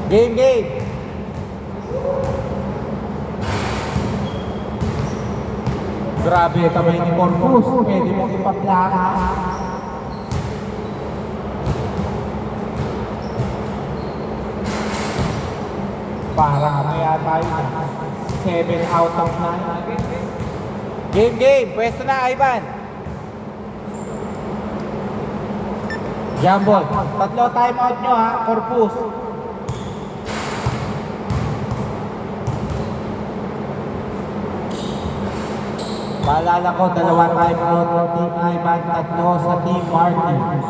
Game, game. Grabe kamay ni Corpus. Pwede mong ipaplaka. Parang ano yata yun. 7 out of 9. Game, game. Pwesto na, Ivan. Jambon. Tatlo time out nyo ha, Corpus. Paalala ko, 2 time out ng Team Ivan, 3 sa Team Martin.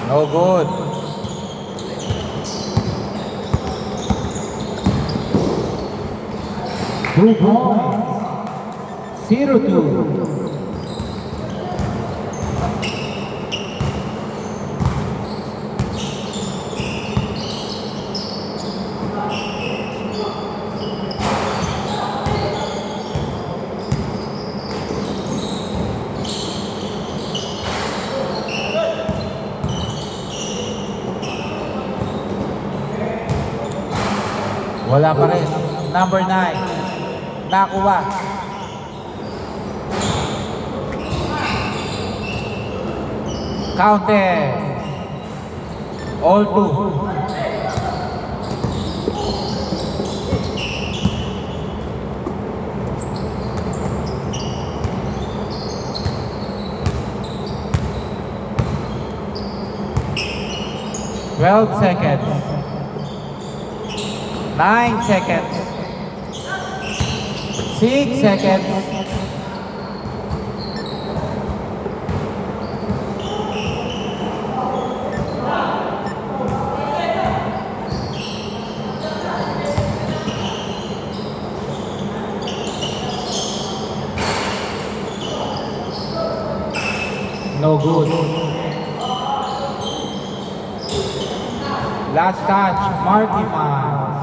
No good. Two points. 0-2. Wala pa rin. Number 9. Nakuha. Counted. All 2. Twelve seconds. 9 seconds. 6 seconds. No good. Last touch, Marky Miles.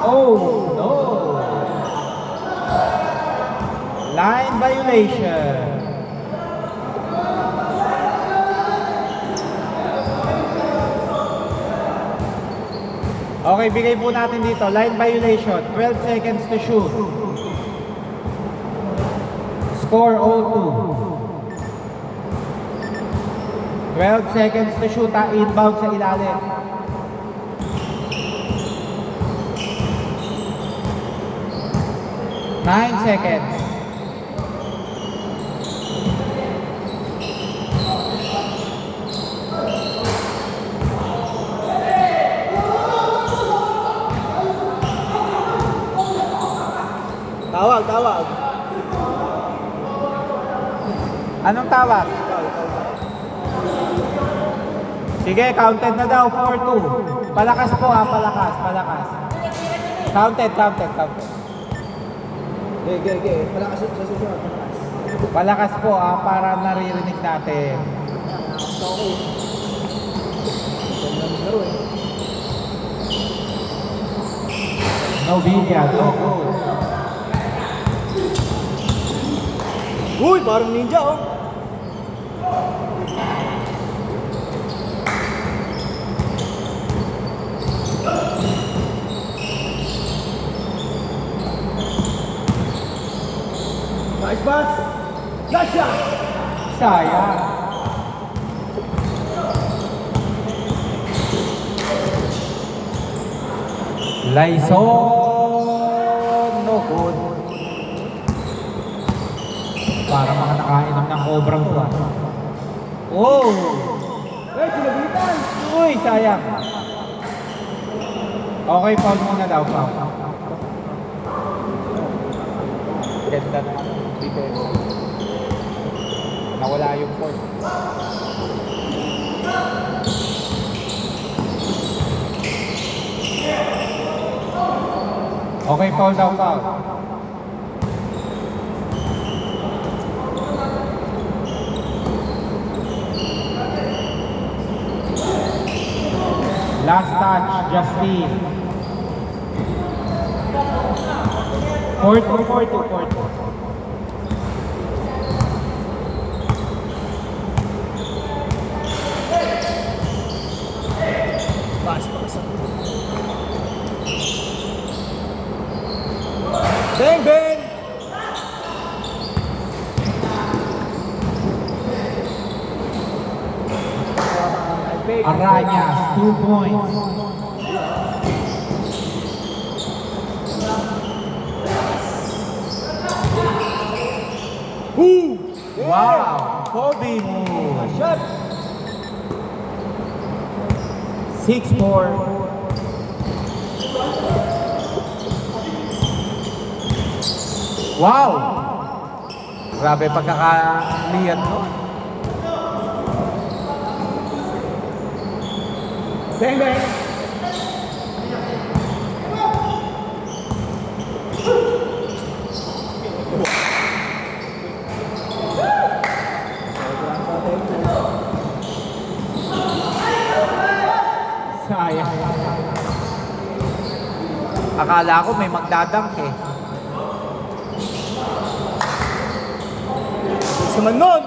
Oh no! Line violation. Okay, bigay po natin dito. Line violation. 12 seconds to shoot. Score 0-2. 12 seconds to shoot. Inbound sa ilalim. Nine seconds. Tawag. Anong tawag? Sige, counted na daw. 4-2. Palakas po ha, palakas. Counted. Palakas sa susunod. Palakas po ha, para naririnig natin. Okay. Ganda eh. No billiard, no goal. Uy, parang ninja oh. Nice pass. Gotcha. Sayang. Lyson, no good. Parang mga nakainom ng obrang buwan. Oh! Hey, sinabitan. Uy, sayang. Okay, foul muna daw, foul. Ganda na defense. Nawala yung point. Okay, foul daw, foul. Last touch, Justin. 4-2. Pass. Bang! Aranyas, 2 points. Wow, Kobe move. Shot! 6-4. Wow! Grabe pagkakalian mo. Bang! Sayang. Akala ko may magdadunk eh. Sa man nun!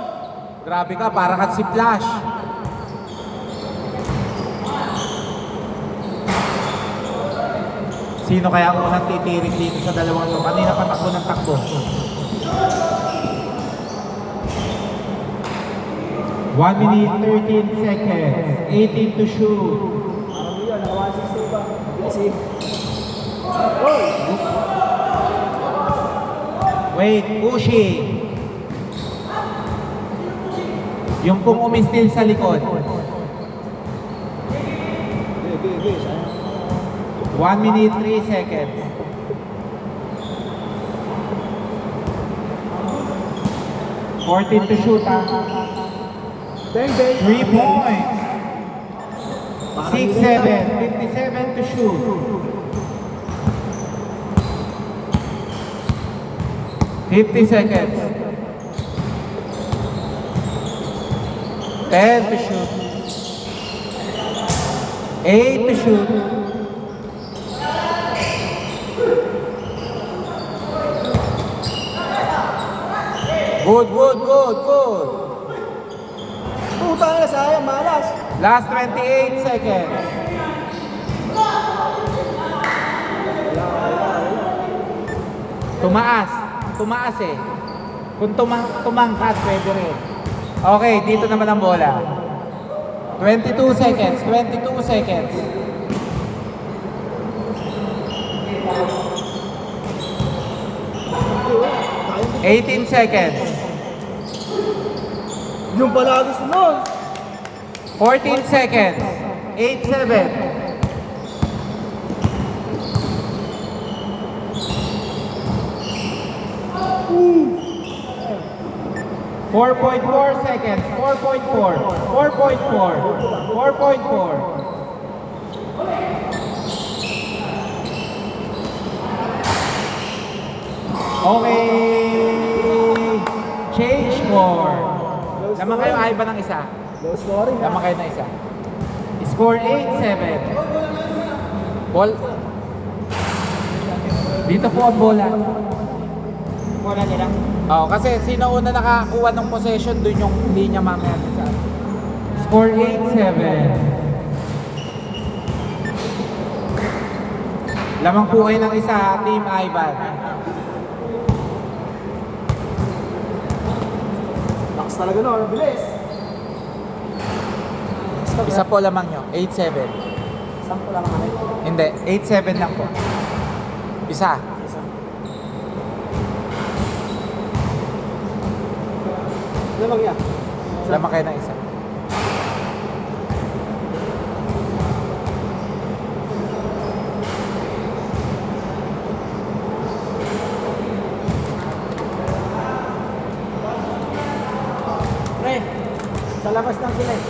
Grabe ka, para kang si Flash. Sino kaya ang unang titirik dito sa dalawang ito? Kanina pa takbo ng takbo. 1 minute 13 seconds. 18 to shoot. Parang yun, naka-160 ba? Kasi... Oh! Wait, pushing. Yung pong umistil sa likod. Okay. Sayang. 1 minute 3 seconds. 14 to shoot ha. Bang! 3 points. 6-7. 57 to shoot. 50 seconds. 10 to shoot. 8 to shoot. Good. Puta na, sayang, malas! Last 28 seconds. Tumaas eh. Kung tumangkat, pwede rin. Okay, dito naman ang bola. 22 seconds. 18 seconds. Yung pala gusto nun! 14 seconds. 8-7. 4.4 seconds. 4.4. Okay. Change score. Lamang kayo ay ba ng isa? Low scoring, Lamang kayo ng isa. Score 8-7. Ball. Dito po ang bola. Bola nila. Oh, kasi sino una nakakuha ng possession, dun yung linya mamaya sa score 8-7. Lamang po kayo ng isa, Team Ivan. Lakas talaga no, ang bilis. Isa po lamang nyo, 8-7. Sampo lang kami. Hindi, 8-7 lang po. Isa. Isa. Lamang yan. Lamang kayo ng isa. Sa labas lang sila eh.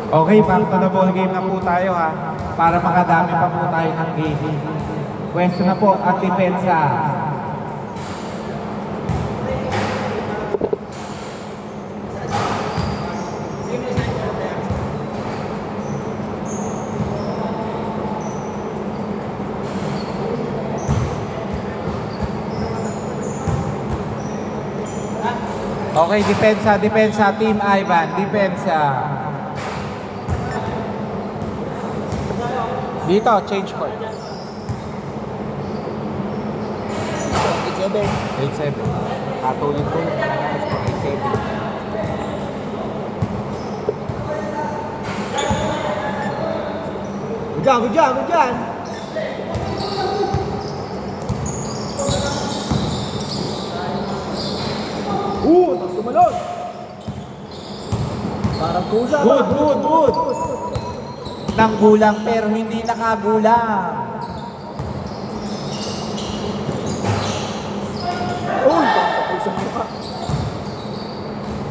Okay, back to the ball game na po tayo ha. Para makadami pa po tayo ng game. Pwesto na po at depensa. Okay, depensa, Team Ivan, depensa. Dito, change court. 8-7. 8-7. Katulad ko yung 8-7. Good dyan. Tapos tumalon. Parang pusa. Good. Nang gulang pero hindi nakagulang. Pasok sa mukha.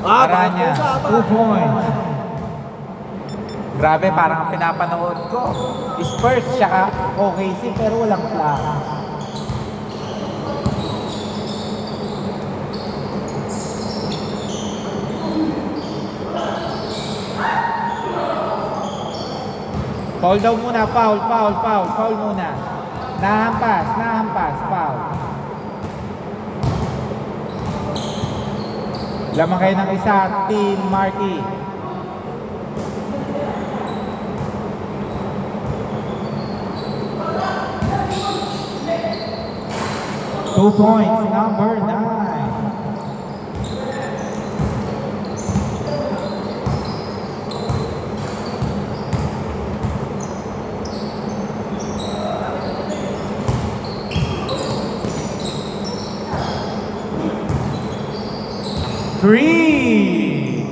Aranya, pusa, 2 points. Grabe, parang ang pinapanood ko. Spurs, tsaka OKC, pero walang flag. Foul daw muna, foul muna. Nahampas, foul. Lamang kayo ng isa, Team Marky. Two points, number 9. Three!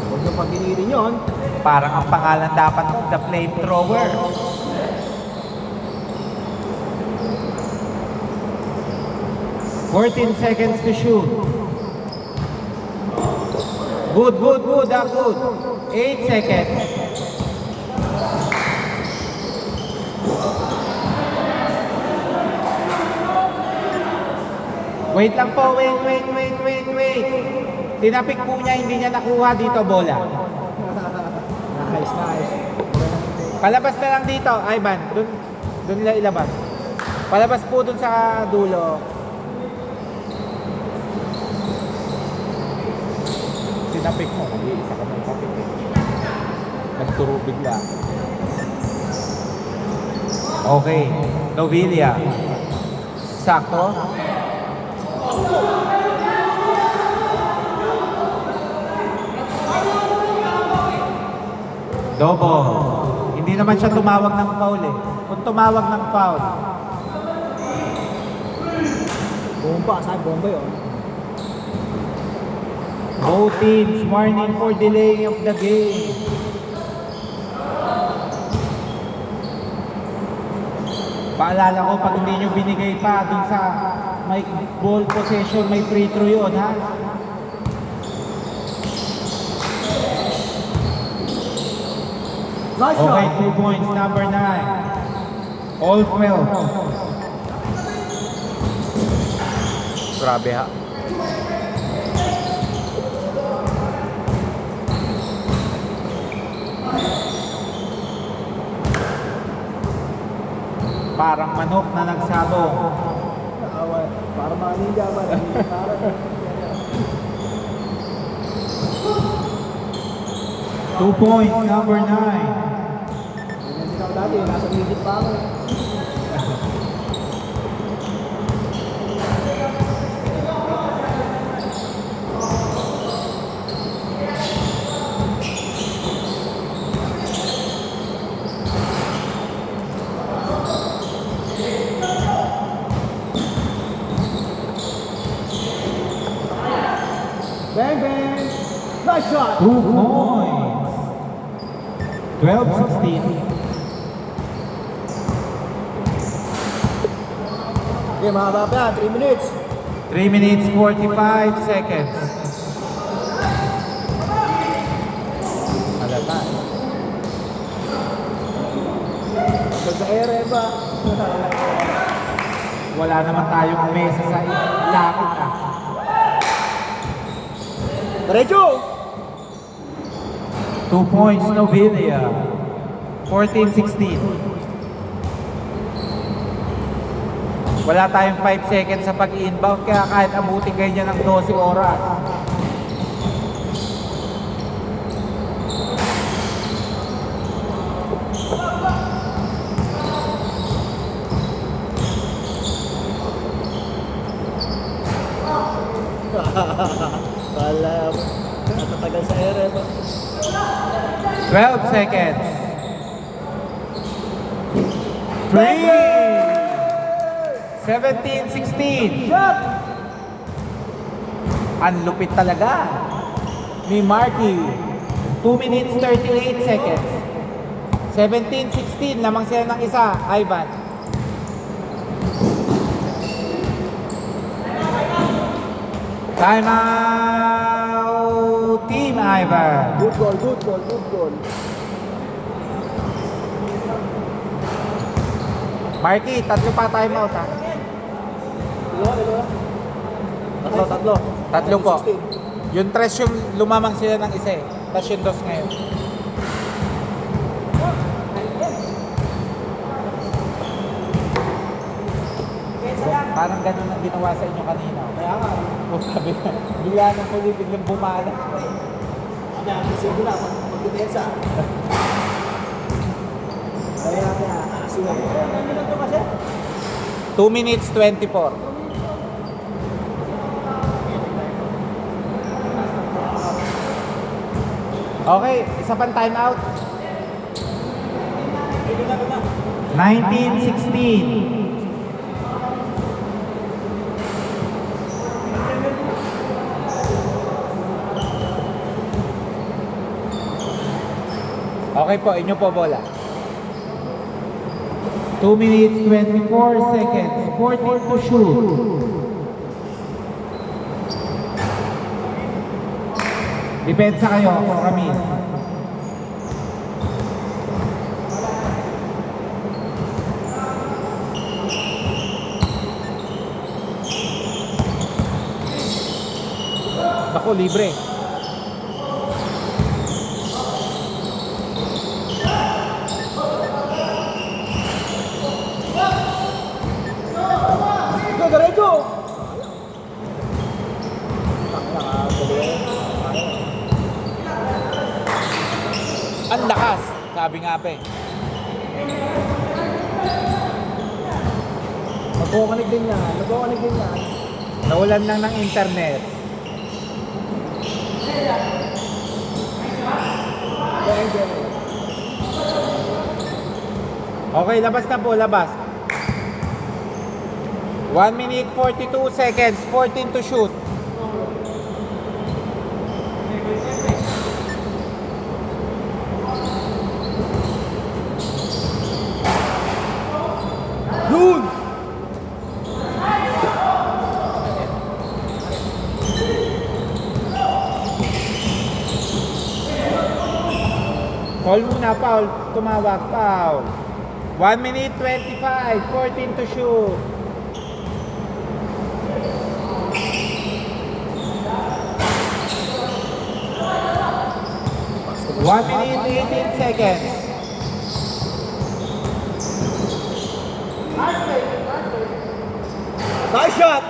Huwag yung pag-inirin yun. Parang ang pangalan dapat ng the flamethrower. Fourteen seconds to shoot. Good. 8 seconds. Wait lang po, wait. Tinapik po niya, hindi niya nakuha dito bola. Nice. Palabas na lang dito, Ivan. Doon nila ilabas. Palabas po doon sa dulo. Tinapik mo, nag-iisa ka ng tapik eh. Nagturo bigla. Okay, Novilia. Sakto. Double. Hindi naman siya tumawag ng foul eh. Kung tumawag ng foul, Bomba, saan bomba yun? both teams warning for delay of the game. Paalala ko, pag hindi nyo binigay pa dun sa may ball possession, may free throw yun, ha? Nice Okay, shot. 2 points, number 9. All 12. Grabe ha. Parang manok na nagsabong. Para maninja ba? Two points, number 9. Hindi ako dati, nasa midget pa ako. Bang! Nice shot! 2 points. 12-16. Okay, mga baba, 3 minutes. 3 minutes 45 seconds. Halata. Hanggang sa ere ba? Wala naman tayong mesa sa langit ah. Diretso! 2 points, Novelia. 14-16. Wala tayong 5 seconds sa pag-inbound, kaya kahit abutin kayo niya ng 12 oras. Wala. Natatagal sa ere ba? 12 seconds. 3. 17-16. Shot! Ang lupit talaga ni Marky. 2 minutes 38 seconds. 17-16. Lamang sila ng isa, Ivan. Time out, Team Ivan. Good goal, good goal, good goal. Marky, tatlo pa time out ha. Dalawa. Tatlo. Tatlo po. 16. Yung tres yung lumamang sila ng isa eh. Tapos yung dos ngayon. Parang ganun ang ginawa sa inyo kanina. Kaya nga. O sabi na, bigla ng huli, biglang bumala. Sige na, magdepensa. Kaya, sige. 2 minutes 24. Okay, isa pang time out. 19-16. Okay po, inyo po bola. 2 minutes 24 seconds. 14 to shoot. Depensa kayo po kami. Ako, libre. Go, diretso! Ang lakas, sabi nga pa eh. Magkukanig din yan. Nawalan lang ng internet. Okay, labas na po, labas. 1 minute 42 seconds, 14 to shoot. Yun! Foul muna, foul. Tumawag, foul. 1 minute 25, 14 to shoot. One minute 18 seconds. Nice shot!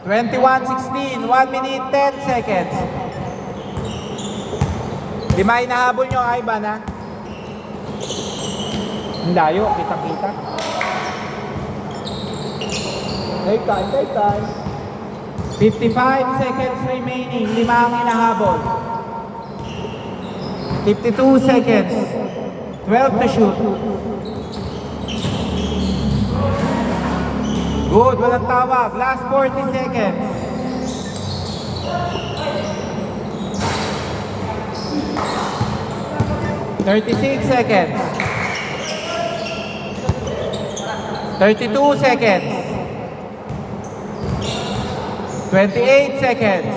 21-16, 1 minute 10 seconds. Lima hinahabol nyo, Ivan ha? Ang layo, kita-kita. Take time. 55 seconds remaining, lima ang hinahabol. 52 seconds, 12 to shoot. Good, walang tawag. Last 40 seconds. $36 seconds. 32 seconds. 28 seconds.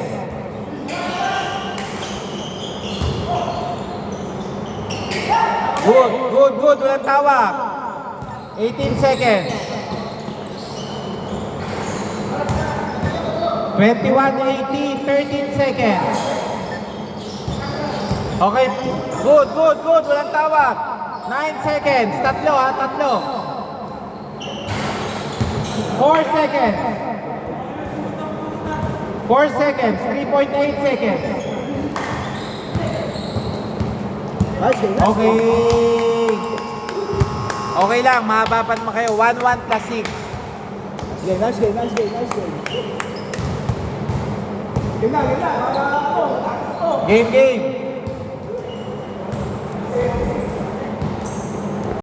Good, good, good. Walang tawag. 18 seconds. 21-18, 13 seconds. Okay, good, good, good. Walang tawag. 9 seconds. Tatlo ha, tatlo. 4 seconds. 4 seconds. 3.8 seconds. Nice game, nice Okay. game. Okay lang, mahaba pa naman kayo. 1-1 plus 6. Nice game, nice game, nice game. Game na, game na. Game, game.